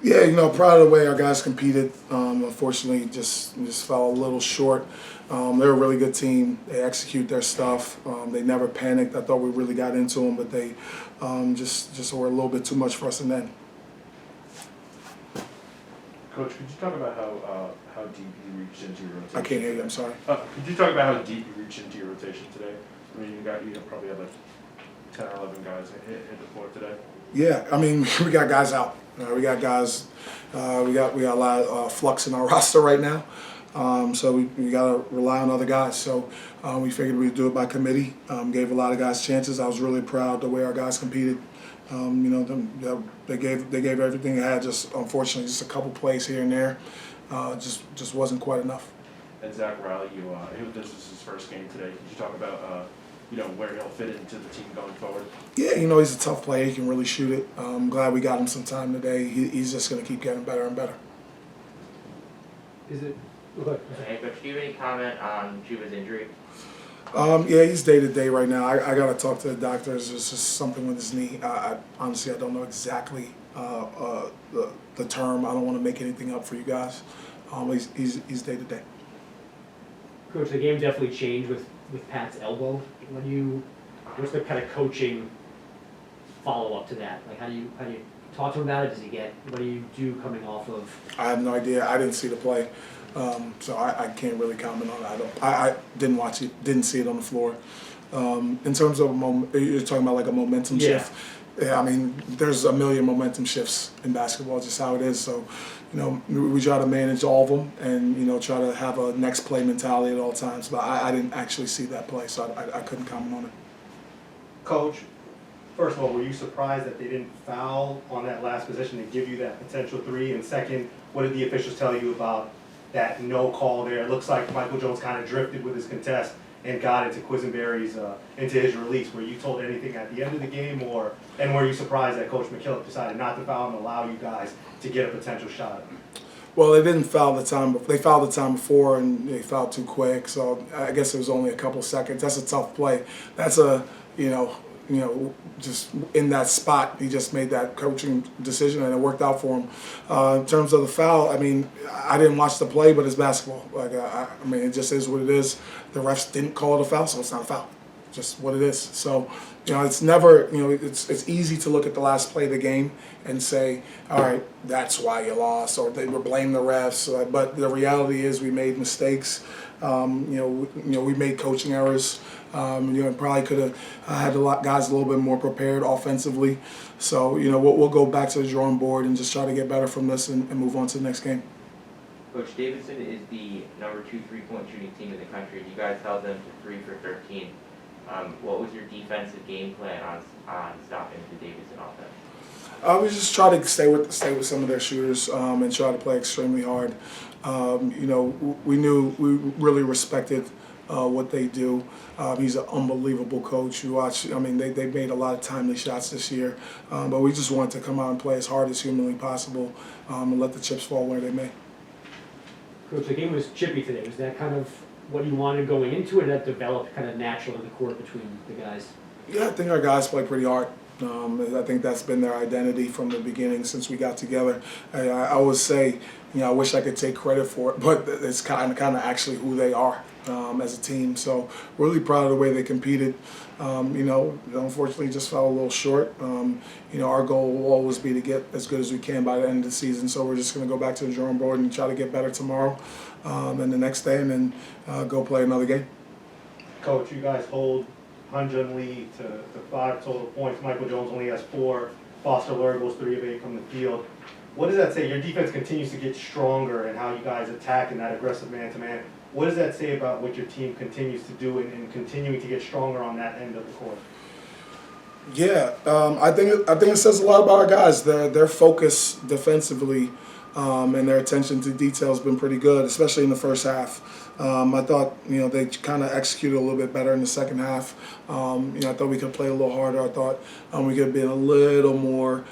Yeah, proud of the way our guys competed. Unfortunately, just fell a little short. They're a really good team. They execute their stuff. They never panicked. I thought we really got into them, but they just were a little bit too much for us in the end. Coach, could you talk about how deep you reached into your rotation? I can't hear you. I'm sorry. Could you talk about how deep you reached into your rotation today? I mean, you probably had like 10 or 11 guys hit the floor today. Yeah, I mean, we got guys out. We got guys. We got a lot of flux in our roster right now. So we got to rely on other guys. So we figured we'd do it by committee. Gave a lot of guys chances. I was really proud the way our guys competed. They gave everything they had. Just unfortunately, just a couple plays here and there, just wasn't quite enough. And Zach Riley, this is his first game today. Could you talk about where he'll fit into the team going forward? Yeah, he's a tough player. He can really shoot it. I'm glad we got him some time today. He's just going to keep getting better and better. Is it? Okay. Hey, Coach, do you have any comment on Chuba's injury? Yeah, he's day-to-day right now. I got to talk to the doctors. It's just something with his knee. Honestly, I don't know exactly the term. I don't want to make anything up for you guys. He's day-to-day. Coach, the game definitely changed with Pat's elbow. What's the kind of coaching follow-up to that? Like, how do you talk to him about it? What do you do coming off of? I have no idea. I didn't see the play, so I can't really comment on it. I didn't watch it. Didn't see it on the floor. In terms of you're talking about like a momentum shift. Yeah, I mean, there's a million momentum shifts in basketball, just how it is. So, we try to manage all of them and, try to have a next play mentality at all times. But I didn't actually see that play, so I couldn't comment on it. Coach, first of all, were you surprised that they didn't foul on that last possession to give you that potential three? And second, what did the officials tell you about that no call there? It looks like Michael Jones kind of drifted with his contest and got into Quisenberry's into his release. Were you told anything at the end of the game, and were you surprised that Coach McKillop decided not to foul and allow you guys to get a potential shot? Well, they didn't foul the time. They fouled the time before, and they fouled too quick. So I guess it was only a couple seconds. That's a tough play. That's just in that spot, he just made that coaching decision, and it worked out for him. In terms of the foul, I mean, I didn't watch the play, but it's basketball. Like, I mean, it just is what it is. The refs didn't call it a foul, so it's not a foul. Just what it is. So, it's never, it's easy to look at the last play of the game and say, all right, that's why you lost, or they would blame the refs. But the reality is we made mistakes. We made coaching errors. Probably could have had guys a little bit more prepared offensively. So, we'll go back to the drawing board and just try to get better from this and move on to the next game. Coach, Davidson is the number 2 3-point shooting team in the country. You guys held them to 3 for 13. What was your defensive game plan on stopping the Davidson offense? We just try to stay with some of their shooters and try to play extremely hard. We really respected what they do. He's an unbelievable coach. You watch, I mean, they made a lot of timely shots this year, but we just wanted to come out and play as hard as humanly possible and let the chips fall where they may. Coach, the game was chippy today. Was that kind of what you wanted going into it, that developed kind of natural in the court between the guys? Yeah, I think our guys play pretty hard. I think that's been their identity from the beginning since we got together. I always say, I wish I could take credit for it, but it's kind of actually who they are as a team. So really proud of the way they competed. Unfortunately just fell a little short. Our goal will always be to get as good as we can by the end of the season. So we're just going to go back to the drawing board and try to get better tomorrow and the next day, and then go play another game. Coach, you guys hold Hunjun Lee to 5 total points. Michael Jones only has 4. Foster Lure goes 3 of 8 from the field. What does that say? Your defense continues to get stronger and how you guys attack in that aggressive man-to-man. What does that say about what your team continues to do and continuing to get stronger on that end of the court? Yeah, I think it says a lot about our guys. Their focus defensively and their attention to detail has been pretty good, especially in the first half. I thought they kind of executed a little bit better in the second half. I thought we could play a little harder. I thought we could have been a little more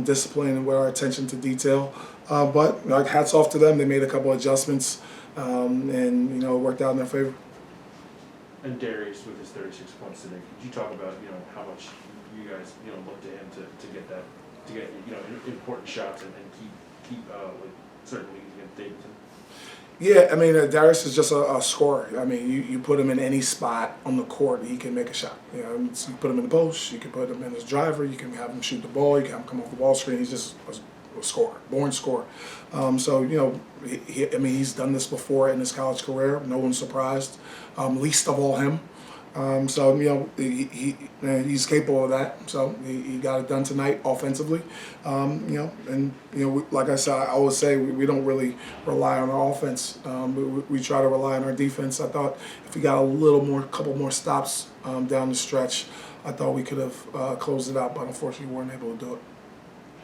disciplined with our attention to detail. But hats off to them. They made a couple adjustments, and it worked out in their favor. And Darius with his 36 points today. Could you talk about how much you guys look to him to get important shots and like certain leagues against Davidson? Yeah, I mean, Darius is just a scorer. I mean, you put him in any spot on the court, he can make a shot. You know, you put him in the post, you can put him in his driver, you can have him shoot the ball, you can have him come off the ball screen. He's just a scorer, born scorer. So, you know, I mean, he's done this before in his college career. No one's surprised, least of all him. So, you know, he's capable of that. So he got it done tonight offensively. You know, and, you know, like I said, I always say we don't really rely on our offense. We try to rely on our defense. I thought if we got couple more stops down the stretch, I thought we could have closed it out, but unfortunately we weren't able to do it.